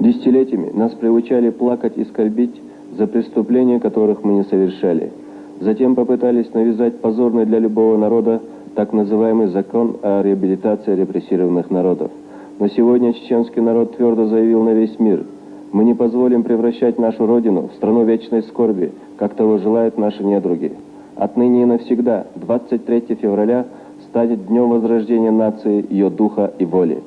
Десятилетиями нас приучали плакать и скорбить за преступления, которых мы не совершали. Затем попытались навязать позорный для любого народа так называемый закон о реабилитации репрессированных народов. Но сегодня чеченский народ твердо заявил на весь мир: мы не позволим превращать нашу родину в страну вечной скорби, как того желают наши недруги. Отныне и навсегда 23 февраля станет днем возрождения нации, ее духа и воли.